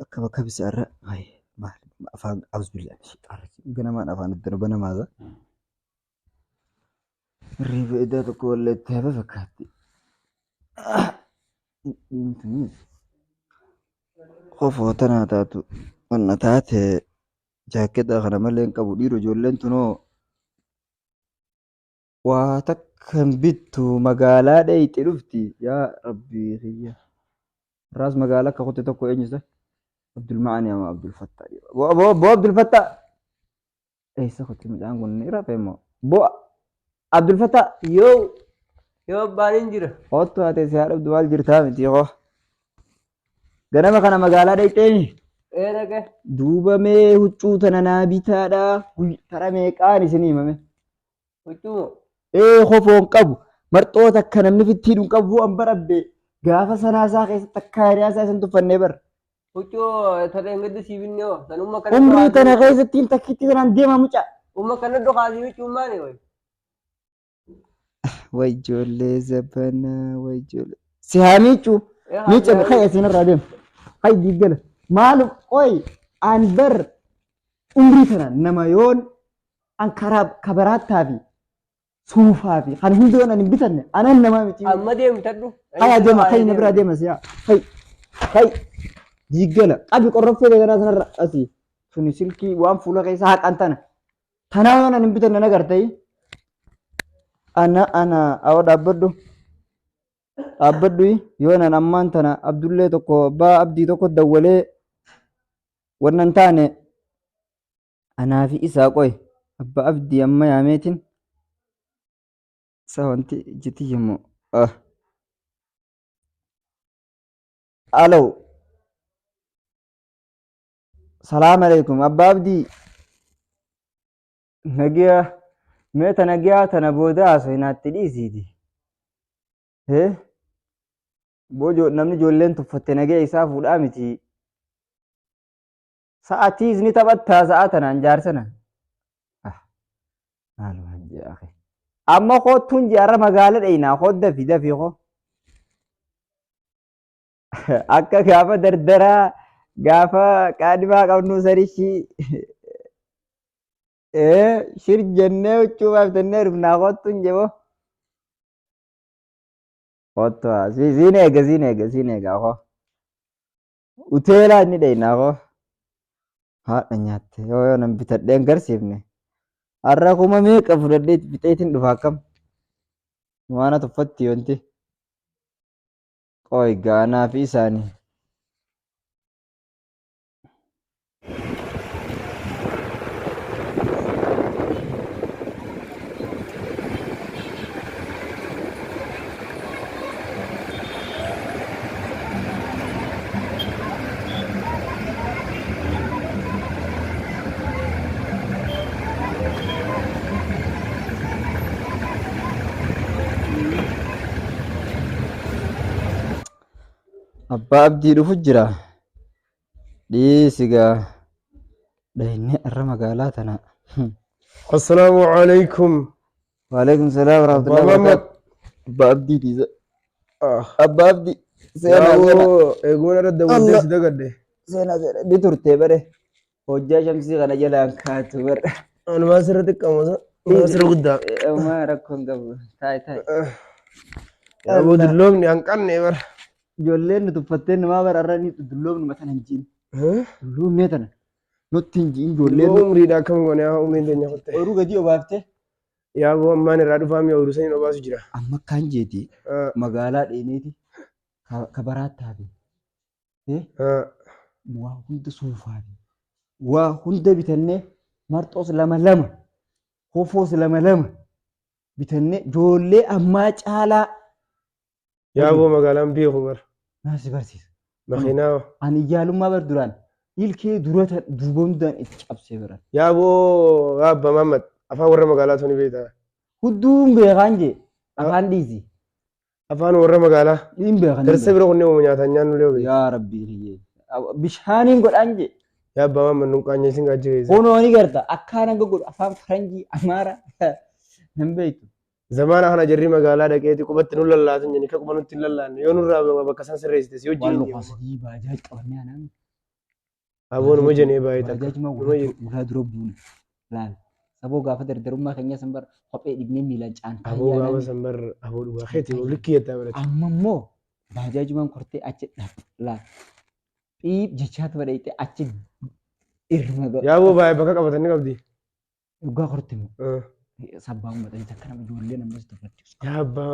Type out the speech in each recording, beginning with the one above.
أكبر كبس الرأي هاي ما أفهم أعوذ بالله من الشيطان الرجيم قنا ما أفهم الدنيا بنا ماذا الريبة إذا تقول لتهبة فكاتي يمكن خوف وتنا تاتو والنتات جاكيت أخنا ملين كابو ديرو جولين تنو واتكن بيتو مقالا دي تلفتي يا ربي هي راس مقالا كخوتي تكو إنجزة عبد المعني يا عبد الفتاح بو عبد الفتاح إيه سخوتي مجان قلني رافع ما بو عبد الفتاح Yoo baaniin jira. Otto ate si haadha Abdumaal jirtaa miti hoo. Ganama kana magaalaa dhaqxeeni. Dhaqe. Duuba mee huccuu tana naa bitaadha. Tara meeqaan isinii himame. Huccuu. Kofoon qabu. Marxoota akka namni fittiin hin qabu bu'an barabbe. Gaafa sanaasaa keessatti akka hiriyaa isaa isin tuffannee bara. Huccuu tarreen gadda siibinne hoo. Sanumma kana. Umrii tana keessatti takkitti sanaan deema mucaa. Umma kana dhukaasii huccuu maali wayi. Way ijoollee zabanaa way ijoollee. Si haa miicuu. Miica kaya isinirraa deema. Hay diiggala. Maalum oy an bar umrii tana nama yoon an karaa kabaraattaa fi suufaa fi kan hundi yoon an hin bitanne anan namaa miti. Amma deemtadhu. Hay deema hay na biraa deema siyaa. Hay diiggala qabi qorroffee deeganaa sanarra asii suni silkii waan fuula keessaa haqan tana. Tanaa yoon an hin bitanne nagartay. Ana awwa dhaabbadhu. Dhaabbadhu yoo nan ammaan tana Abdullee tokko abbaa abdii tokko dawwalee wannan taane anaa fi isaa qoy abbaa abdii amma yaameetiin isa wanti ijjitti yemmoo alo salaam alaikum abbaa abdii nagiyaa mee ta nagiyaa tana booda haasofinaatti dhiisiiti boo namni ijoolleen tuffatte nagee isaa fuudhaa miti. Sa'aatii isin taphattaa sa'a tanaan jaarsana. Maaluma jedhake. Amma kootuun jaarra magaala dhayinaa hodda fi dafii koo. Akka gaafa dardaraa gaafa qaadimaa qabnu sarishi shir jennee huccuu baaftannee dhufnaa kootuun jeboo. Kootu siin eega koo. Uteelaa inni dhayinaa koo. Haadha nyaatte yoo nan bitadheen garsiifne har'a kuma meeqa fudhadhee bixeetiin dhufa akkam waan tuffatti wanti qoy gaanaa fi isaanii. Abbaa abdii dhufu jira. Dhiisigaa dhahinee irra magaalaa tana. Assalaamu alaikum. Waalaikum salaam warahmatullahi wabarakatuh. Abbaa abdii dhiisa. Abbaa abdii. Eeguun irra dabalatee si dagadde. Seenaa ni turtee bare. Hojjaa shamsii kana jalaan kaatu bare. Anumaa sirra xiqqaamusa. Anumaa sirra guddaa. Uumaa rakkoon qabu. Taa'e. Yaaboo dulloomni hanqanne bara. Ijoolleen nu tuffattee namaa bararraa ni dulloomni matan hin jiin. Dulloomnee tana nutti hin jiin ijoolleen. Umriidha akkam goone haa umriin teenya kutte. Ooruu gadi obaaftee. Yaaboo ammaan irraa dhufaa mi'a ooluu sanii obaasu jira. Amma kan jeeti magaalaa dheeneeti kabaraa taabe. Waa hunda suufaa fi waa hunda bitannee marxoos lama hofoos lama bitannee ijoollee ammaa caalaa. Yaaboo magaalaan beeku bara. Naasi barsiisa. Makiinaa. Ani iyyaalummaa bar duraan ilkee durata duubondaan itti cabsee bara. Yaaboo Abba Maamad afaan warra magaalaa tuni beektaa. Hudduun beekaan jee afaan dhiisi. Afaan warra magaalaa. Dhiin beekan. Darsa bira kunneen uumu nyaataan nyaannu lee yaa rabbii hiyyee. Bishaaniin godhaan jee. Yaa Abba Maamad nun qaanyee sin gaajjee. Kunoo ni garta akkaan hanga godhu afaan faranjii amaara nan beektu. زمان أنا جري مقالة دقيقتي قبت نقول الله تنجني كقبل نتين الله يونو رابع بكسان سريست سيوجي والله قصدي باجاج قبلني أنا أبون مجني بايت باجاج ما ولاد ربون لا سبو قافة درما خنيا سنبر خبئ ابن ميلاد عن أبو غابة سنبر أبو واخيتي ولكية تابرت أما مو باجاج ما كرتي أجد لا إيب جشات وريتي أجد إرما يا أبو باي بكا قبتني قبدي وقا كرتمو sabang mata kita kan jualan nama setempat يا أبا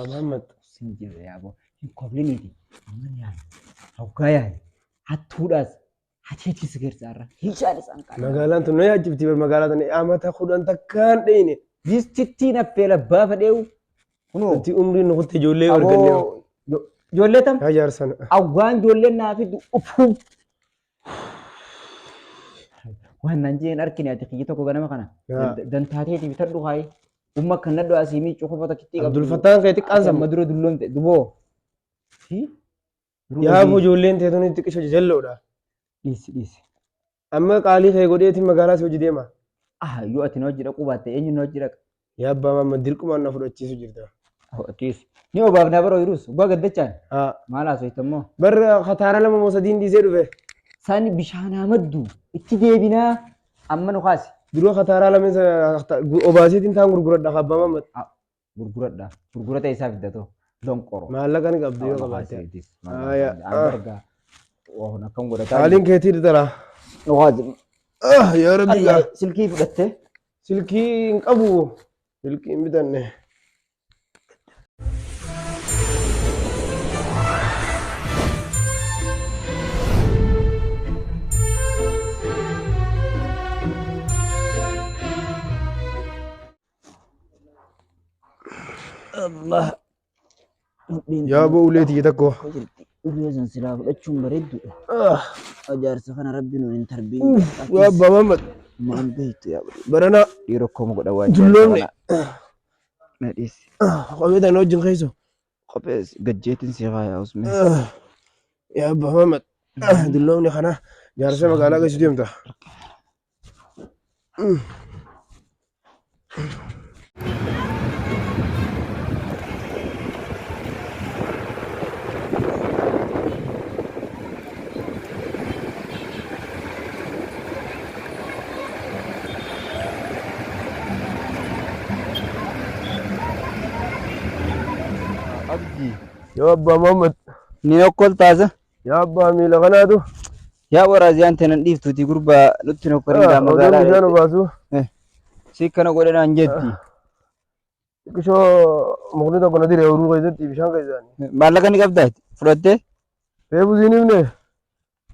محمد sinjir ya abo ini koblin ini aman ya kau kaya haturas hati seger cara hijau sangkar مقالة أنتو نيا جبتي بالمقالة تاني أما تأخذ أنت كان ديني dis titi na pela bapa deu kuno أنت عمري نقول تجولي ورجلي abo jolle tam يا جارسنا awan jolle na fi du upu wannan je narkin ya take ko gana makana dan tate ti bitar du hay umma kan nado asimi choko fata kitti عبد الفتاح كيتك أنسم maduro dullon te dubo si يا أبو جولين تهتوني تكشف جلو ده dis أما قالي خي قديه تي مقالة سوجي ديما yo ati no jira kubate enyu no jira يا أبا ما مديركم أنا فرو تشي سوجي ده tis ni obab na baro irus ba gaddachan آه mala so itamo بر خطارة لما موسدين دي زيرو به sani bishana maddu itti debina amma no khasi درو خطارة لما أوباسيت إنتان غرغرة ده خبا ما مت gurgurata isa fiddato don qoro ما الله كان قبضي يو قباتي يا ambarga wa na kan goda تعالين كتير ترى wajib يا ربي Allah silki fudatte سلكي انقبو سلكي بدنه Allah يا ابو وليتي تكو Ulisan sila fudachun bareddu ajarsa kana rabbi no in tarbi يا ابا محمد man beitu ya برنا diro ko mo goda waji دلوني na dis قويدا نوجن خيسو qopes gajjetin si gaya usme يا ابا محمد دلوني خنا جارسه مقالا قيس ديمتا abdi يا ابا محمد ni okol taza يا ابا ميلا غنادو ya warazi antenan diftuti gurba luttino korinda magala جانو باسو si kana godana anjetti كشو مغنيتا كنا ديري ورو غيزتي بشان غيزاني malakani qabdat fudhatte بيبو زينيمني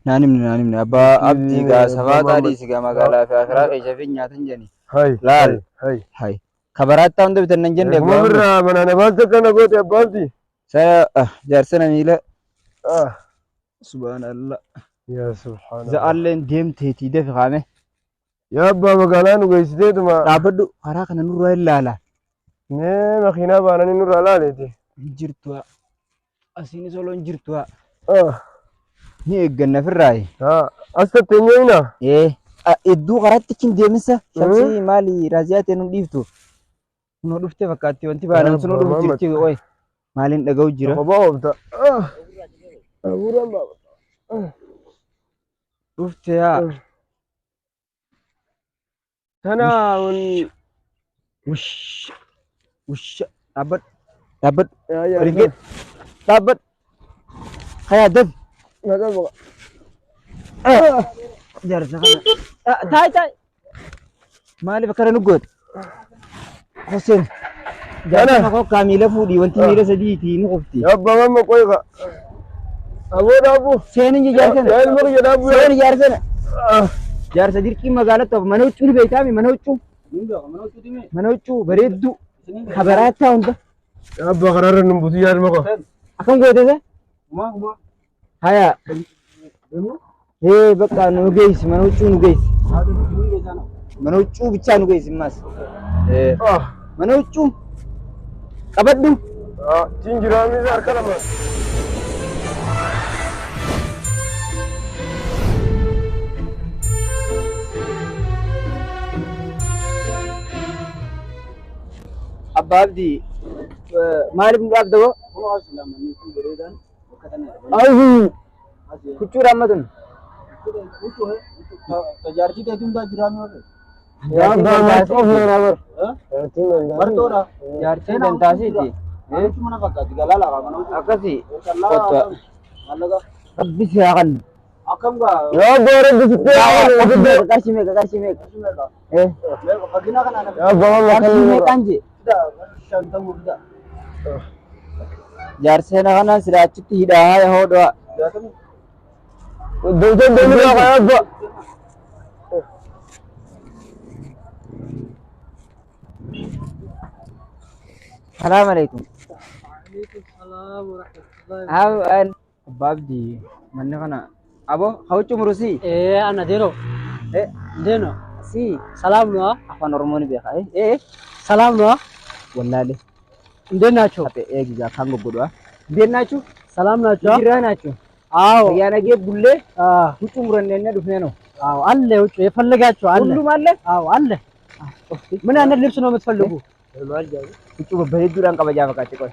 naanimne abbaa abdii gaa safaa qaadii sigaa magaalaa fi akiraa keessa fi nyaatan jeni هاي laal هاي hay kabaraattaa hunda bitannan jenne ما برا من انا بس كنا قلت يا بابتي saya jaarsana miila اه subhanallah يا سبحان الله za'alleen deemteetii dafi qaame يا ابا مقالان وقيسديت ما dhaabbadhu karaa kana nurraa ilaala مي مخينا باناني نور على ليتي hin jirtuwa asiinis oloon jirtuwa اه ni eegganna firraayi ها استتنينا idduu karaatti kin deemisa shamsii maali raaziyaatee nun dhiiftu noo dhufte fakkaatti wanti baanan sunoo dhufu jirti oy maaliin dhaga'u jira بابا وبتا اه ابو بابا dhufte yaa انا ون wush dhaabbad يا rigeet dhaabbad hayaa dab ما قبل jaarsa kana taay maaliif akkana nu goot Hussein jaarsa koo kaamiila fuudhii wanti miila sadiitii nu qofti يا ابا ماما قويقه ابو ابو seenin jaarsana يا المرجع ابو seen jaarsana jaarsa dirqii magaalatti of mana huccuu ni beektaami mana huccuu bareeddu kabaraattaa hunda يا ابا قرار نبوتي يا المقو akkam gootese haya bakka nu geessi mana huccuu nu geessi mana huccuu bichaa nu geessi ammas اه mana huccuu qabadhu اه تنجرامي زار كلمه abba abbaabdi maaliif nu dhaabdabo ayhu huccuudha amma tun tajaajila keetiin jiraannu yaa baasoo fuuraa bartoodha jaartii dantaasiiti mana fakkaatti galala qabana akkasi mallaqa rabbi si haa qallu akkam gaa yoo boore bisittee qarshii meeqa fakkiina kana qarshii meeqaan je shantamuu fida jaarseena kana sila achitti hidhaa yahoo dho'a السلام عليكم. وعليكم السلام ورحمة الله. هاو أن بابدي من هنا أبو خوتو مروسي. إيه أنا دينو. إيه دينو. سي سلام نوا. أخوان رموني بيخا إيه سلام نوا. والله لي. دينا شو. أبي إيه جزا كانغو بدوا. دينا شو. سلام نوا. جيرانا شو. አዎ ያነገ ቡሌ ሁጩ ሙረነነ ዱፍነ ነው አዎ አለ ውጭ የፈለጋችሁ አለ ሁሉም አለ አዎ አለ ምን አይነት ልብስ ነው የምትፈልጉ ሁጩ በሄዱራን ቀበጃ በቃጭ ቆይ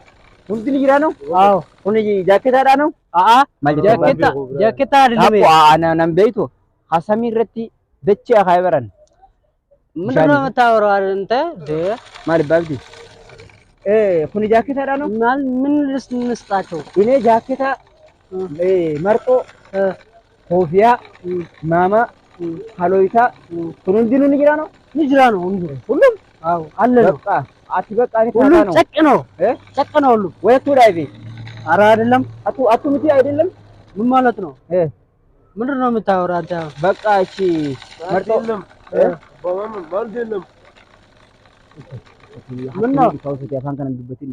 ሁሉ ይራ ነው አዎ ሁሉ ጃኬት አዳ ነው ጃኬት አይደለም አና ነም ቤቱ ሐሰሚ ረቲ በቻ ሃይበረን ምንድን ነው የምታወራው አንተ ማለት ባብዲ ሁሉ ጃኬት አዳ ነው ምን ልስጣቸው እኔ ጃኬታ መርጦ ኮፊያ ማማ ሃሎይታ ሁሉን ንጅራ ነው ሁሉም አዎ አለ በቃ አትበቃ ነው ሁሉም ጨቅ ነው ሁሉ ወይቱ ዳይቤ ኧረ አይደለም አቱ ምቲ አይደለም ምን ማለት ነው ምንድን ነው የምታወራው አንተ በቃ እሺ መርጦ ማልደለም ምን ነው ታውሰት ያፋን ከነ ድበትኝ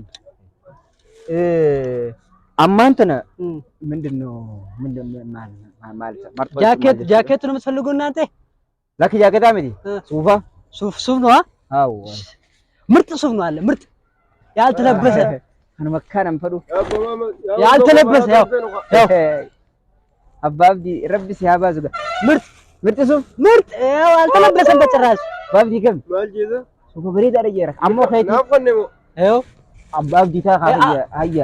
አማንተነ ምንድነው ማለት ጃኬት ነው የምትፈልጉ እናንተ ለክ ጃኬት አመዲ ሱፍ ነው አዎ ምርጥ ሱፍ ነው አለ ምርጥ ያልተለበሰ አነ መካነም ፈዱ ያልተለበሰ ያው አባብዲ ረቢ ሲያባዙ ምርጥ ሱፍ ምርጥ ያው ያልተለበሰ በጭራሽ ባብዲ ከም ማልጂዘ ሱፍ በሬዳ ረጀራ አሞ ኸይቲ ናፈነሙ ያው አባብዲ ታ አያ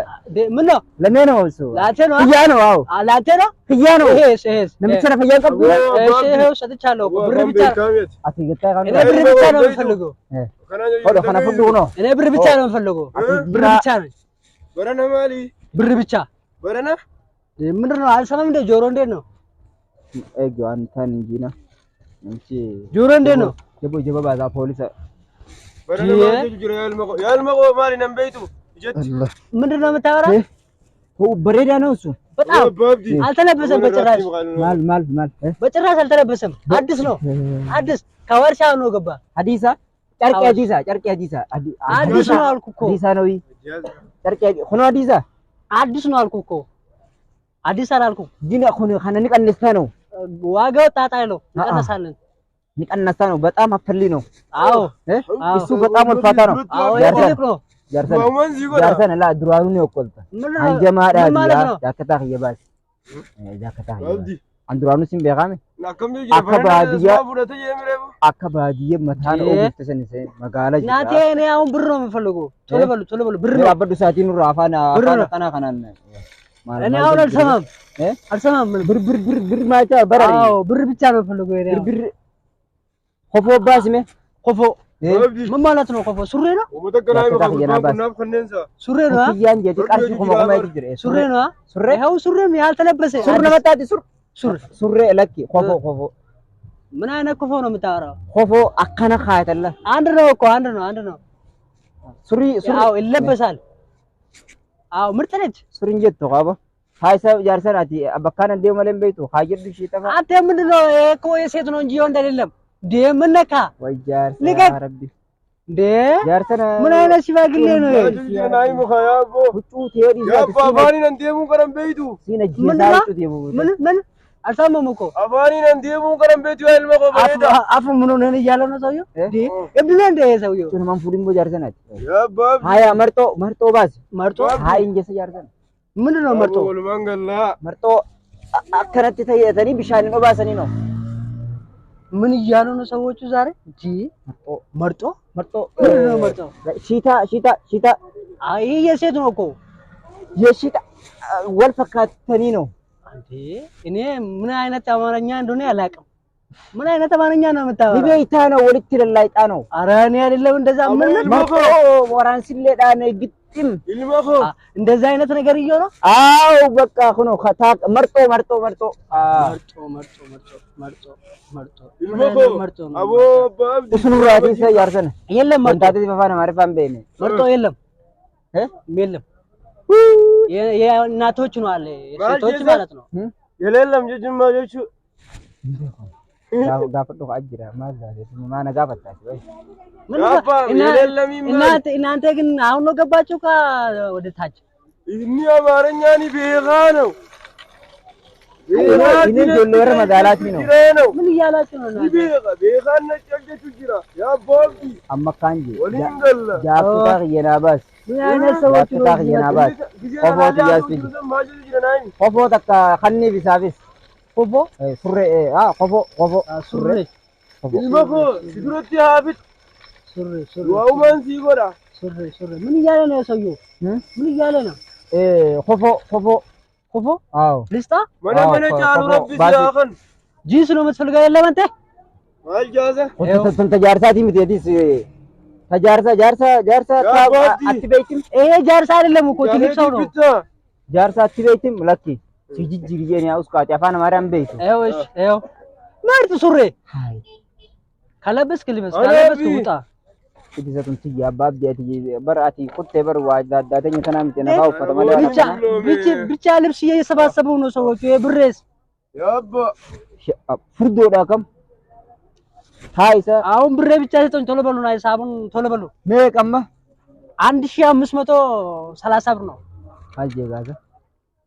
ምን ነው ለኔ ነው እሱ ላቴ ነው ክያ ነው አዎ ላቴ ነው ክያ ነው እሺ ለምትሰራ ክያ ቀቡ እሺ ይሄው ሰጥቻለሁ ብር ብቻ አትገታ እኔ ብር ብቻ ነው የምፈልገው ወደ ከነፈዱ ነው እኔ ብር ብቻ ነው የምፈልገው ብር ብቻ ነው በረና ማሊ ብር ብቻ በረና ምንድን ነው አልሰማም እንደ ጆሮ እንዴት ነው እጆ አንተን እንጂ ነው እንጂ ጆሮ እንዴት ነው ጀበባ ዛ ፖሊስ በረና ማሊ ጆሮ ያልመቆ ማሊ ነም ቤቱ ምንድን ነው የምታወራው በሬዳ ነው እሱ በጣም አልተለበሰም በጭራሽ ማል በጭራሽ አልተለበሰም አዲስ ነው አዲስ ከወርሻ ነው ገባ አዲሳ ጨርቅ አዲሳ አዲስ ነው አልኩ እኮ አዲሳ ነው ጨርቅ ሆኖ አዲስ ነው አልኩ እኮ አዲስ አላልኩ ግን አሁን ሀነን ቀንስታ ነው ዋጋው ጣጣይ ነው እንቀነሳለን ንቀነሳ ነው በጣም አፈሊ ነው አዎ እሱ በጣም ወልፋታ ነው አዎ ያልክ ነው ጃርሰን ላ ድራኑ ነው ቆልታ አንጀማ ዳዲያ ዳከታ ይባስ ዳከታ አንድራኑ ሲም በጋሜ አካባዲየ መታን ኦብተሰንሰ መጋላ ናቴ እኔ አሁን ብር ነው የምፈልገው ቶሎ በሉ ብር አበዱ ሳቲኑ ራፋና አፋና ከናን እኔ አሁን አልሰማም ብር ማቻ በራሪ አዎ ብር ብቻ ነው የምፈልገው እኔ ብር ኮፎ ባስሜ ኮፎ ምን ማለት ነው ኮፎ ሱሪ ነው ሱሪ ነው ያን የቃርሽ ኮማማ ይጅሬ ሱሪ ነው ሱሪ ይሄው ሱሪም ያልተለበሰ ሱሪ ነው መጣጥ ሱሪ ለኪ ኮፎ ምን አይነት ኮፎ ነው የምታወራው ኮፎ አከና ካይተለ አንድ ነው እኮ አንድ ነው ሱሪ አዎ ይለበሳል አዎ ምርጥ ነች ሱሪ እንጀት ተቋባ ሃይሳብ ጃርሰናቲ አበካና እንደው መለም ቤቱ ሃይር ዲሽ ተፋ አንተ ምንድነው እኮ የሴት ነው እንጂ ወንድ አይደለም ምን ነካ ወይ ጃርሰና ረቢ ጃርሰና ምን አይነት ሽማግሌ ነው ናይ ሙኻያቦ ሁጩ ቴዲ ያባባኒ እንደሙ ቀረም ቤቱ ሲነጂ ዛይቱ ዴቡ ምን አልሰማም እኮ አባኒ እንደሙ ቀረም ቤቱ ያልመቆ በሄዳ አፉ ምን ሆነ እያለ ነው ሰውዬው እብድ ነው እንደ ሰውዬው ምን ፉዲንጎ ጃርሰናት ያባብ ሃያ መርጦ ባስ ሃይ እንጀ ጃርሰና ምንድነው መርጦ አከረተ ተየተኒ ቢሻኒ ነው ባሰኒ ነው ምን እያሉ ነው ሰዎቹ ዛሬ? እንጂ መርጦ ሺታ አይ የሴት ነው እኮ የሺታ ወልፈካተኒ ነው አንዴ እኔ ምን አይነት አማርኛ እንደሆነ አላውቅም። ምን አይነት አማርኛ ነው የምታወራው? ሊቤታ ነው ወልት ለላይጣ ነው። ኧረ እኔ አይደለም እንደዛ ምን መርጦ ወራን ሲለዳ ነው ግጥም ይልማኮ እንደዛ አይነት ነገር ይየው ነው። አው በቃ ሆኖ መርጦ ይልማኮ አቦ ባብ እሱን ራዲ ያርሰነ የለም ወንታቴ በፋና ማሪፋም በእኔ መርጦ የለም የለም የእናቶች ነው አለ የሴቶች ማለት ነው። የሌለም ጅጅማጆቹ ጋፈዶ አጅራ ማዛለ ማና ጋፈታች ወይ እናንተ ግን አሁን ነው ገባችሁ ወደ ታች እኒ አማርኛኒ ቤኻ ነው እኔ ጆሎረ መጋላት ነው ምን እያላችሁ ነው? ቤኻን ነጨልደቱ ጅራ ያ ቦቢ አመካንጂ ወሊንገለ ጃፍታ የናባስ ምን አይነት ሰዎች ነው? ጃፍታ የናባስ ቆፎት ያስፊ ቆፎት አካ ኸኒ ቢሳቢስ ቆቦ ሱሬ ቆፎ ሱሬ ይልማኮ ሲዱረቲ ሀብት ሱሬ ዋውማን ሲጎዳ ሱሬ ምን እያለ ነው ሰውዬው? ምን እያለ ነው? ቆፎ አዎ ልስጣ መነ ጫሉ ረቢ ሲያኸን ጂንስ ነው የምትፈልገው የለም አንተ አልጃዘ ወተን ተጃርሳቲ ምትዲስ ጃርሳ አትበይትም ይሄ ጃርሳ አይደለም እኮ ትልቅ ሰው ነው። ጃርሳ አትበይትም ለኪ ሲጂጂሪየን ያውስ ካጫፋን ማርያም በይት ይኸው ምርጥ ሱሪ ከለበስክ ልበስ ካለበስክ ውጣ እዲዘቱን ሲያባብ ቢያት በራቲ ቁጤ በር ዋዳዳተኝ ተናምጤ ነፋው ፈተማዳ ብቻ ልብስ እየሰባሰቡ ነው ሰዎቹ። የብሬስ ያባ ፍርዶ ዳከም ታይሰ አሁን ብሬ ብቻ ሰጠኝ። ቶሎ በሉ ናይ ሳቡን ቶሎ በሉ። ነቀማ 1530 ብር ነው። አጀጋዛ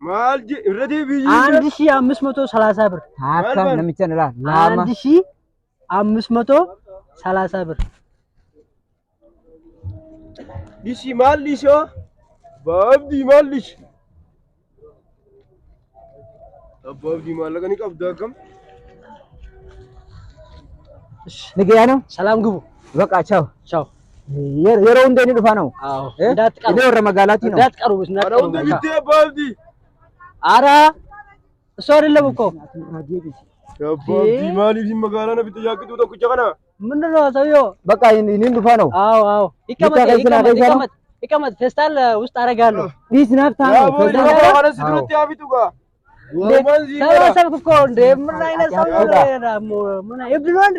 ማልጂ ረዲ ቢጂ 1530 ብር ታካ ነምቸነላ ላማ 1530 ብር ዲሲ ማልሊሾ ባብዲ ማልሊሽ አባብዲ ማለቀኒ ቀብዳከም ንገያ ነው። ሰላም ግቡ። በቃ ቻው ቻው። የረው እንደኔ ዱፋ ነው። አዎ እንዳትቀሩ ወረ መጋላቲ ነው። እንዳትቀሩ አራው እንደሚቴ ባብዲ አራ እሱ አይደለም እኮ አባብዲ ማሊ መጋላ ነው ቢጠያቅቱ ተኩጨቀና ምንድነው ሰውዬው? በቃ ይሄን ዱፋ ነው። አዎ ይቀመጥ ፌስታል ውስጥ አረጋለሁ። ዲስናፍታ ነው ሰባሰብክ እኮ እንደ ምን አይነት ሰው ነው? ምን ይብሉ እንደ